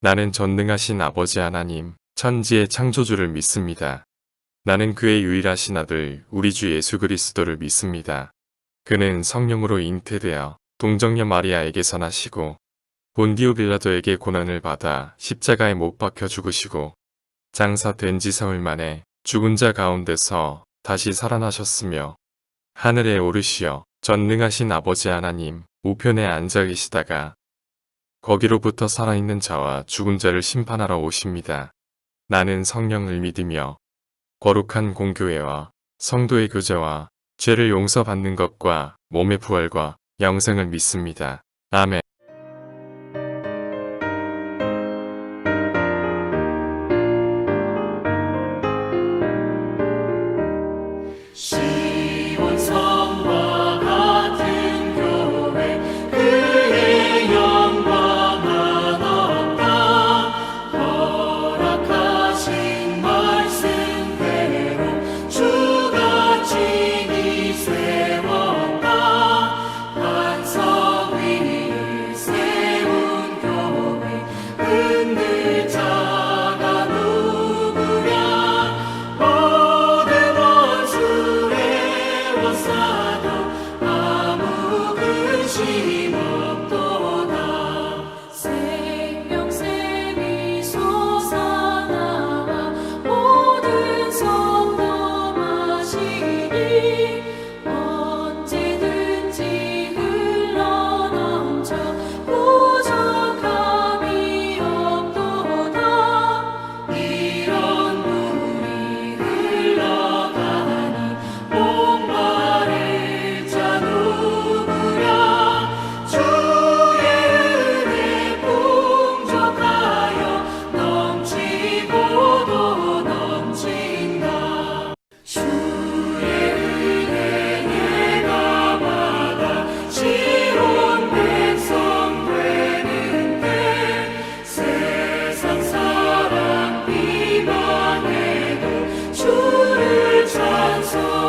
나는 전능하신 아버지 하나님, 천지의 창조주를 믿습니다. 나는 그의 유일하신 아들, 우리 주 예수 그리스도를 믿습니다. 그는 성령으로 잉태되어 동정녀 마리아에게서 나시고 본디오 빌라도에게 고난을 받아 십자가에 못 박혀 죽으시고 장사된 지 사흘 만에 죽은 자 가운데서 다시 살아나셨으며 하늘에 오르시어 전능하신 아버지 하나님 우편에 앉아 계시다가 거기로부터 살아있는 자와 죽은 자를 심판하러 오십니다. 나는 성령을 믿으며 거룩한 공교회와 성도의 교제와 죄를 용서받는 것과 몸의 부활과 영생을 믿습니다. 아멘. 시온성과 같은 교회 그의 영광만 없다. 허락하신 말씀대로 주가 친히 세웠다. 반석 위를 세운 교회 흔들 자가 누구랴. 모든 원수의 워싸도 아무 근심 없도다. 생명샘이 솟아나 모든 성도 마시니 언제든지 흘러넘쳐 부족함이 없도다. 이런 물이 흘러가니 목마를 자 누구랴. 주의 은혜 풍족하여 넘치고도 넘친다. 주의 은혜 내가 받아 지온 백성 되는데 세상 사람 비방해도 주를 찬송하리라.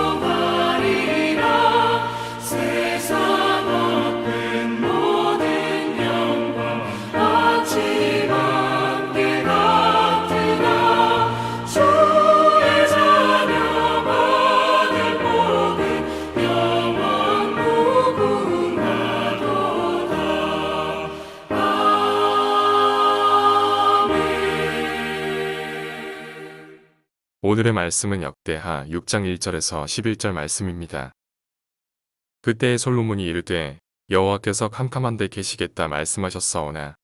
세상 얻는 모든 영광 아침 안개 같으나 주의 자녀 받을 복은 영원 무궁하도다. 아멘. 오늘의 말씀은 역대하 6장 1절에서 11절 말씀입니다. 그때에 솔로몬이 이르되 여호와께서 캄캄한 데 계시겠다 말씀하셨사오나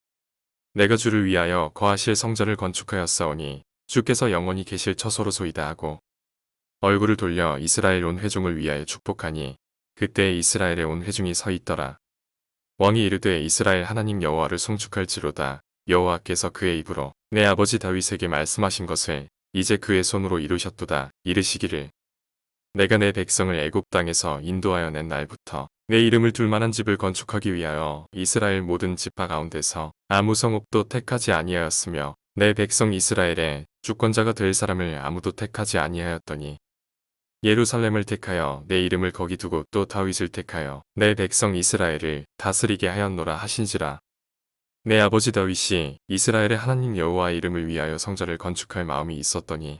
내가 주를 위하여 거하실 성전을 건축하였사오니 주께서 영원히 계실 처소로소이다 하고 얼굴을 돌려 이스라엘 온 회중을 위하여 축복하니 그때에 이스라엘에 온 회중이 서 있더라. 왕이 이르되 이스라엘 하나님 여호와를 송축할지로다. 여호와께서 그의 입으로 내 아버지 다윗에게 말씀하신 것을 이제 그의 손으로 이루셨도다. 이르시기를 내가 내 백성을 애굽 땅에서 인도하여 낸 날부터 내 이름을 둘 만한 집을 건축하기 위하여 이스라엘 모든 지파 가운데서 아무 성읍도 택하지 아니하였으며 내 백성 이스라엘의 주권자가 될 사람을 아무도 택하지 아니하였더니 예루살렘을 택하여 내 이름을 거기 두고 또 다윗을 택하여 내 백성 이스라엘을 다스리게 하였노라 하신지라. 내 아버지 다윗이 이스라엘의 하나님 여호와의 이름을 위하여 성전을 건축할 마음이 있었더니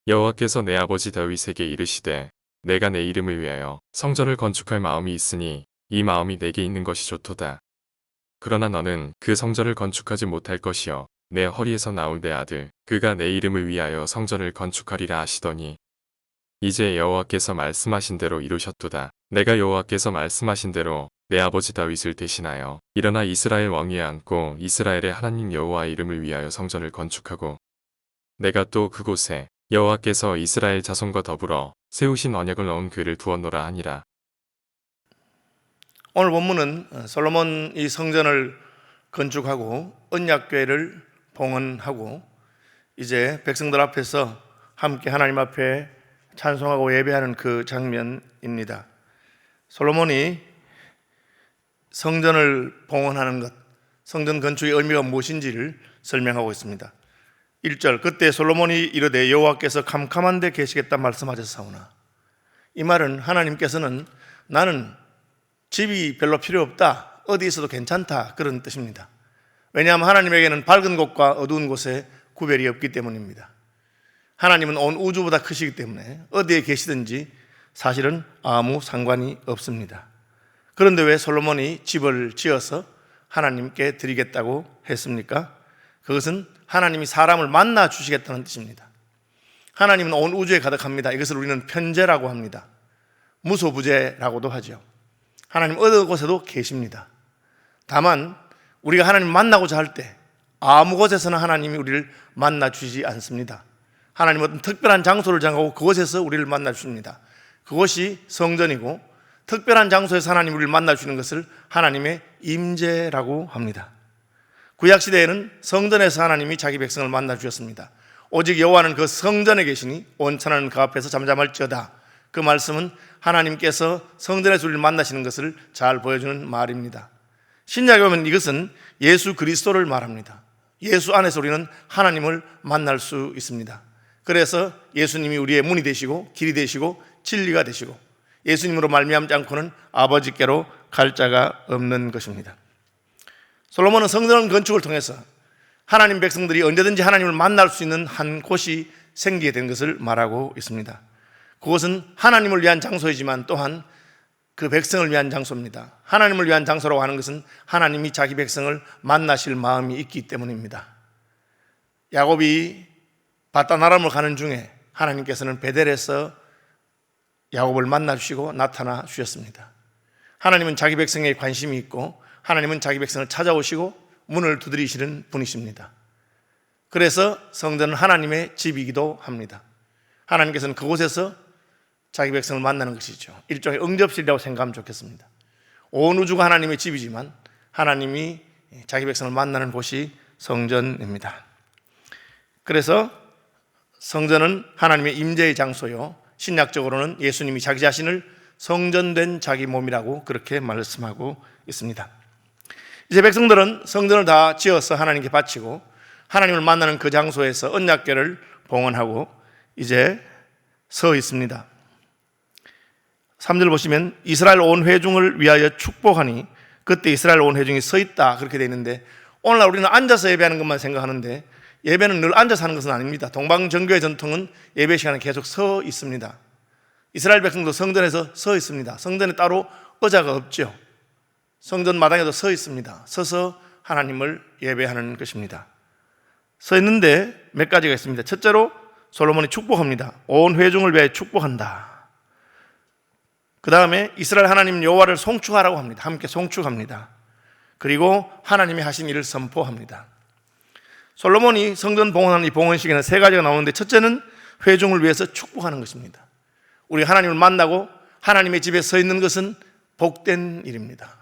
여호와께서 내 아버지 다윗에게 이르시되 내가 내 이름을 위하여 성전을 건축할 마음이 있으니 이 마음이 내게 있는 것이 좋도다. 그러나 너는 그 성전을 건축하지 못할 것이요 내 허리에서 나올 내 아들 그가 내 이름을 위하여 성전을 건축하리라 하시더니 이제 여호와께서 말씀하신 대로 이루셨도다. 내가 여호와께서 말씀하신 대로 내 아버지 다윗을 대신하여 일어나 이스라엘 왕위에 앉고 이스라엘의 하나님 여호와의 이름을 위하여 성전을 건축하고 내가 또 그곳에 여호와께서 이스라엘 자손과 더불어 세우신 언약을 넣은 궤를 두었노라 하니라. 오늘 본문은 솔로몬이 성전을 건축하고 언약궤를 봉헌하고 이제 백성들 앞에서 함께 하나님 앞에 찬송하고 예배하는 그 장면입니다. 솔로몬이 성전을 봉헌하는 것, 성전 건축의 의미가 무엇인지를 설명하고 있습니다. 1절 그때 솔로몬이 이르되 여호와께서 캄캄한 데 계시겠다 말씀하셨사오나, 이 말은 하나님께서는 나는 집이 별로 필요 없다, 어디 있어도 괜찮다, 그런 뜻입니다. 왜냐하면 하나님에게는 밝은 곳과 어두운 곳에 구별이 없기 때문입니다. 하나님은 온 우주보다 크시기 때문에 어디에 계시든지 사실은 아무 상관이 없습니다. 그런데 왜 솔로몬이 집을 지어서 하나님께 드리겠다고 했습니까? 그것은 하나님이 사람을 만나 주시겠다는 뜻입니다. 하나님은 온 우주에 가득합니다. 이것을 우리는 편재라고 합니다. 무소부재라고도 하죠. 하나님 어느 곳에도 계십니다. 다만 우리가 하나님 만나고자 할 때 아무 곳에서나 하나님이 우리를 만나 주시지 않습니다. 하나님은 어떤 특별한 장소를 정하고 그곳에서 우리를 만나 주십니다. 그것이 성전이고 특별한 장소에서 하나님 우리를 만나 주시는 것을 하나님의 임재라고 합니다. 구약시대에는 성전에서 하나님이 자기 백성을 만나 주셨습니다. 오직 여호와는 그 성전에 계시니 온천하는 그 앞에서 잠잠할지어다. 그 말씀은 하나님께서 성전에서 우리를 만나시는 것을 잘 보여주는 말입니다. 신약에 보면 이것은 예수 그리스도를 말합니다. 예수 안에서 우리는 하나님을 만날 수 있습니다. 그래서 예수님이 우리의 문이 되시고 길이 되시고 진리가 되시고 예수님으로 말미암지 않고는 아버지께로 갈 자가 없는 것입니다. 솔로몬은 성전 건축을 통해서 하나님 백성들이 언제든지 하나님을 만날 수 있는 한 곳이 생기게 된 것을 말하고 있습니다. 그것은 하나님을 위한 장소이지만 또한 그 백성을 위한 장소입니다. 하나님을 위한 장소라고 하는 것은 하나님이 자기 백성을 만나실 마음이 있기 때문입니다. 야곱이 바다나람을 가는 중에 하나님께서는 베델에서 야곱을 만나 주시고 나타나 주셨습니다. 하나님은 자기 백성에 관심이 있고 하나님은 자기 백성을 찾아오시고 문을 두드리시는 분이십니다. 그래서 성전은 하나님의 집이기도 합니다. 하나님께서는 그곳에서 자기 백성을 만나는 것이죠. 일종의 응접실이라고 생각하면 좋겠습니다. 온 우주가 하나님의 집이지만 하나님이 자기 백성을 만나는 곳이 성전입니다. 그래서 성전은 하나님의 임재의 장소요, 신약적으로는 예수님이 자기 자신을 성전된 자기 몸이라고 그렇게 말씀하고 있습니다. 이제 백성들은 성전을 다 지어서 하나님께 바치고 하나님을 만나는 그 장소에서 언약궤를 봉헌하고 이제 서 있습니다. 3절 보시면 이스라엘 온 회중을 위하여 축복하니 그때 이스라엘 온 회중이 서 있다 그렇게 되어 있는데, 오늘날 우리는 앉아서 예배하는 것만 생각하는데 예배는 늘 앉아서 하는 것은 아닙니다. 동방정교의 전통은 예배 시간에 계속 서 있습니다. 이스라엘 백성도 성전에서 서 있습니다. 성전에 따로 의자가 없죠. 성전 마당에도 서 있습니다. 서서 하나님을 예배하는 것입니다. 서 있는데 몇 가지가 있습니다. 첫째로 솔로몬이 축복합니다. 온 회중을 위하여 축복한다. 그 다음에 이스라엘 하나님 여호와를 송축하라고 합니다. 함께 송축합니다. 그리고 하나님이 하신 일을 선포합니다. 솔로몬이 성전 봉헌하는 이 봉헌식에는 세 가지가 나오는데, 첫째는 회중을 위해서 축복하는 것입니다. 우리 하나님을 만나고 하나님의 집에 서 있는 것은 복된 일입니다.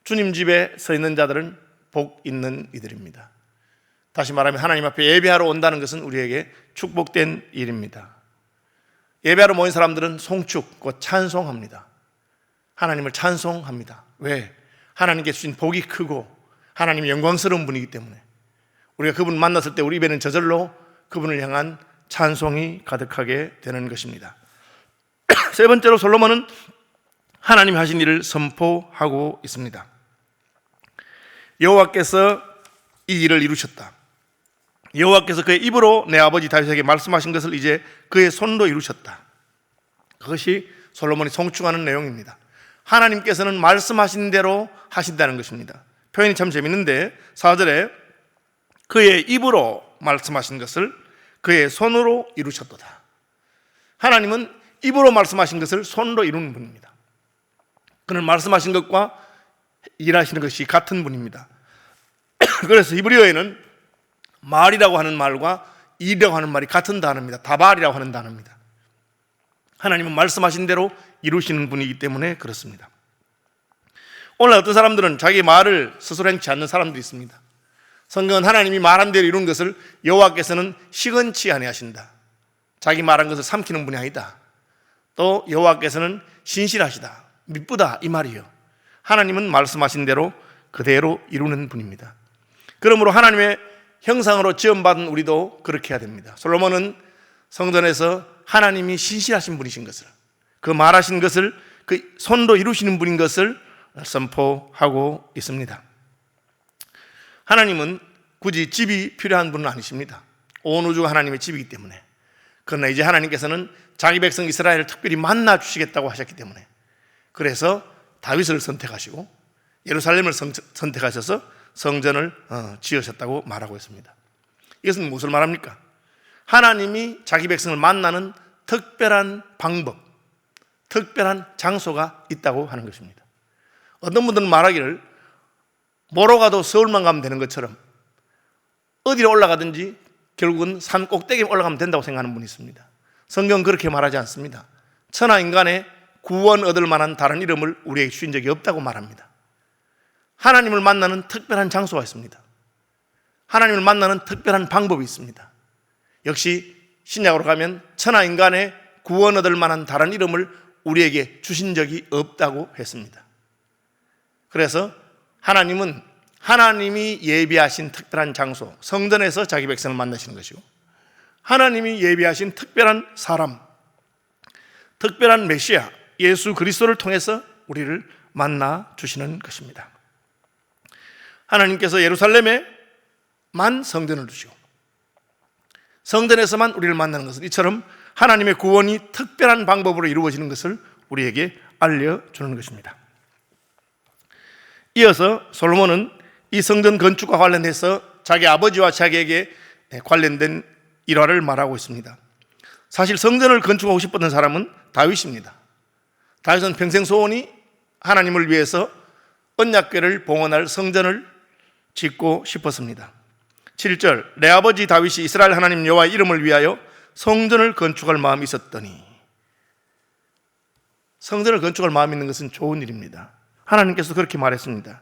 주님 집에 서 있는 자들은 복 있는 이들입니다. 다시 말하면 하나님 앞에 예배하러 온다는 것은 우리에게 축복된 일입니다. 예배하러 모인 사람들은 송축, 곧 찬송합니다. 하나님을 찬송합니다. 왜? 하나님께 주신 복이 크고 하나님 영광스러운 분이기 때문에 우리가 그분 만났을 때 우리 입에는 저절로 그분을 향한 찬송이 가득하게 되는 것입니다. 세 번째로 솔로몬은 하나님이 하신 일을 선포하고 있습니다. 여호와께서 이 일을 이루셨다. 여호와께서 그의 입으로 내 아버지 다윗에게 말씀하신 것을 이제 그의 손으로 이루셨다. 그것이 솔로몬이 송축하는 내용입니다. 하나님께서는 말씀하신 대로 하신다는 것입니다. 표현이 참 재밌는데 4절에 그의 입으로 말씀하신 것을 그의 손으로 이루셨도다. 하나님은 입으로 말씀하신 것을 손으로 이루는 분입니다. 그는 말씀하신 것과 일하시는 것이 같은 분입니다. 그래서 히브리어에는 말이라고 하는 말과 일이라고 하는 말이 같은 단어입니다. 다발이라고 하는 단어입니다. 하나님은 말씀하신 대로 이루시는 분이기 때문에 그렇습니다. 오늘 어떤 사람들은 자기 말을 스스로 행치 않는 사람들이 있습니다. 성경은 하나님이 말한 대로 이룬 것을 여호와께서는 시건치 아니하신다. 자기 말한 것을 삼키는 분이 아니다. 또 여호와께서는 신실하시다, 미쁘다 이 말이요. 하나님은 말씀하신 대로 그대로 이루는 분입니다. 그러므로 하나님의 형상으로 지음받은 우리도 그렇게 해야 됩니다. 솔로몬은 성전에서 하나님이 신실하신 분이신 것을, 그 말하신 것을 그 손으로 이루시는 분인 것을 선포하고 있습니다. 하나님은 굳이 집이 필요한 분은 아니십니다. 온 우주가 하나님의 집이기 때문에. 그러나 이제 하나님께서는 자기 백성 이스라엘을 특별히 만나 주시겠다고 하셨기 때문에, 그래서 다윗을 선택하시고 예루살렘을 선택하셔서 성전을 지으셨다고 말하고 있습니다. 이것은 무엇을 말합니까? 하나님이 자기 백성을 만나는 특별한 방법, 특별한 장소가 있다고 하는 것입니다. 어떤 분들은 말하기를 뭐로 가도 서울만 가면 되는 것처럼 어디로 올라가든지 결국은 산 꼭대기에 올라가면 된다고 생각하는 분이 있습니다. 성경은 그렇게 말하지 않습니다. 천하 인간의 구원 얻을 만한 다른 이름을 우리에게 주신 적이 없다고 말합니다. 하나님을 만나는 특별한 장소가 있습니다. 하나님을 만나는 특별한 방법이 있습니다. 역시 신약으로 가면 천하 인간의 구원 얻을 만한 다른 이름을 우리에게 주신 적이 없다고 했습니다. 그래서 하나님은 하나님이 예비하신 특별한 장소, 성전에서 자기 백성을 만나시는 것이고, 하나님이 예비하신 특별한 사람, 특별한 메시아 예수 그리스도를 통해서 우리를 만나 주시는 것입니다. 하나님께서 예루살렘에만 성전을 두시고 성전에서만 우리를 만나는 것은 이처럼 하나님의 구원이 특별한 방법으로 이루어지는 것을 우리에게 알려주는 것입니다. 이어서 솔로몬은 이 성전 건축과 관련해서 자기 아버지와 자기에게 관련된 일화를 말하고 있습니다. 사실 성전을 건축하고 싶었던 사람은 다윗입니다. 다윗은 평생 소원이 하나님을 위해서 언약궤를 봉헌할 성전을 짓고 싶었습니다. 7절, 내 아버지 다윗이 이스라엘 하나님 여호와의 이름을 위하여 성전을 건축할 마음이 있었더니. 성전을 건축할 마음이 있는 것은 좋은 일입니다. 하나님께서 그렇게 말했습니다.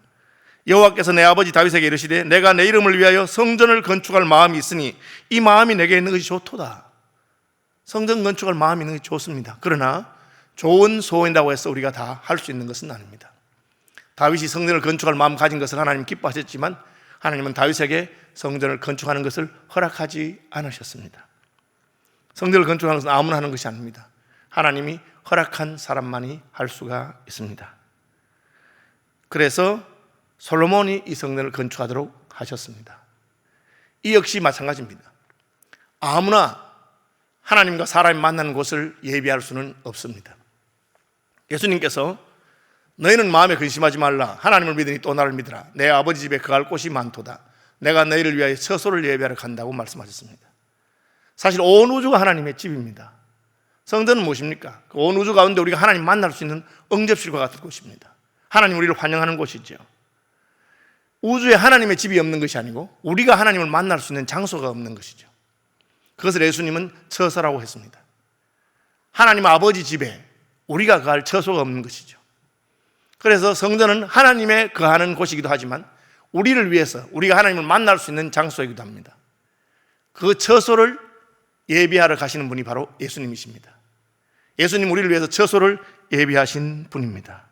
여호와께서 내 아버지 다윗에게 이르시되 내가 내 이름을 위하여 성전을 건축할 마음이 있으니 이 마음이 내게 있는 것이 좋도다. 성전 건축할 마음이 있는 것이 좋습니다. 그러나 좋은 소원이라고 해서 우리가 다 할 수 있는 것은 아닙니다. 다윗이 성전을 건축할 마음 가진 것을 하나님 기뻐하셨지만 하나님은 다윗에게 성전을 건축하는 것을 허락하지 않으셨습니다. 성전을 건축하는 것은 아무나 하는 것이 아닙니다. 하나님이 허락한 사람만이 할 수가 있습니다. 그래서 솔로몬이 이 성전을 건축하도록 하셨습니다. 이 역시 마찬가지입니다. 아무나 하나님과 사람이 만나는 곳을 예비할 수는 없습니다. 예수님께서 너희는 마음에 근심하지 말라. 하나님을 믿으니 또 나를 믿으라. 내 아버지 집에 거할 곳이 많도다. 내가 너희를 위하여 처소를 예비하러 간다고 말씀하셨습니다. 사실 온 우주가 하나님의 집입니다. 성전은 무엇입니까? 온 우주 가운데 우리가 하나님 만날 수 있는 응접실과 같은 곳입니다. 하나님 우리를 환영하는 곳이죠. 우주에 하나님의 집이 없는 것이 아니고 우리가 하나님을 만날 수 있는 장소가 없는 것이죠. 그것을 예수님은 처소라고 했습니다. 하나님 아버지 집에 우리가 거할 처소가 없는 것이죠. 그래서 성전은 하나님의 거하는 곳이기도 하지만 우리를 위해서 우리가 하나님을 만날 수 있는 장소이기도 합니다. 그 처소를 예비하러 가시는 분이 바로 예수님이십니다. 예수님 우리를 위해서 처소를 예비하신 분입니다.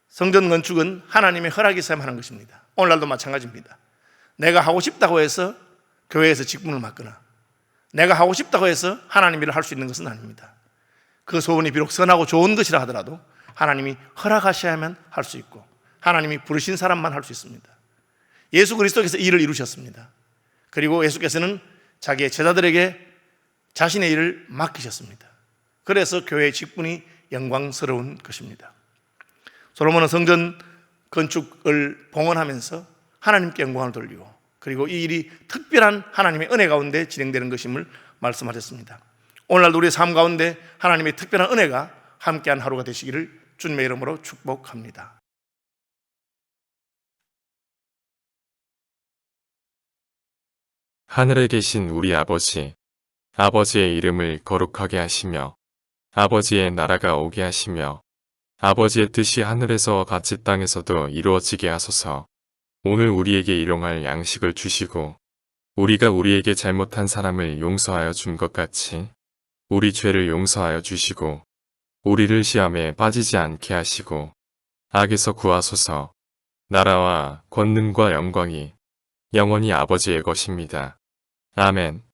성전 건축은 하나님의 허락이 있어야만 하는 것입니다. 오늘날도 마찬가지입니다. 내가 하고 싶다고 해서 교회에서 직분을 맡거나 내가 하고 싶다고 해서 하나님 일을 할 수 있는 것은 아닙니다. 그 소원이 비록 선하고 좋은 것이라 하더라도 하나님이 허락하셔야만 할 수 있고 하나님이 부르신 사람만 할 수 있습니다. 예수 그리스도께서 이 일을 이루셨습니다. 그리고 예수께서는 자기의 제자들에게 자신의 일을 맡기셨습니다. 그래서 교회의 직분이 영광스러운 것입니다. 솔로몬은 성전 건축을 봉헌하면서 하나님께 영광을 돌리고 그리고 이 일이 특별한 하나님의 은혜 가운데 진행되는 것임을 말씀하셨습니다. 오늘날도 우리의 삶 가운데 하나님의 특별한 은혜가 함께한 하루가 되시기를 주님의 이름으로 축복합니다. 하늘에 계신 우리 아버지, 아버지의 이름을 거룩하게 하시며 아버지의 나라가 오게 하시며 아버지의 뜻이 하늘에서 같이 땅에서도 이루어지게 하소서. 오늘 우리에게 일용할 양식을 주시고 우리가 우리에게 잘못한 사람을 용서하여 준 것 같이 우리 죄를 용서하여 주시고 우리를 시험에 빠지지 않게 하시고 악에서 구하소서. 나라와 권능과 영광이 영원히 아버지의 것입니다. 아멘.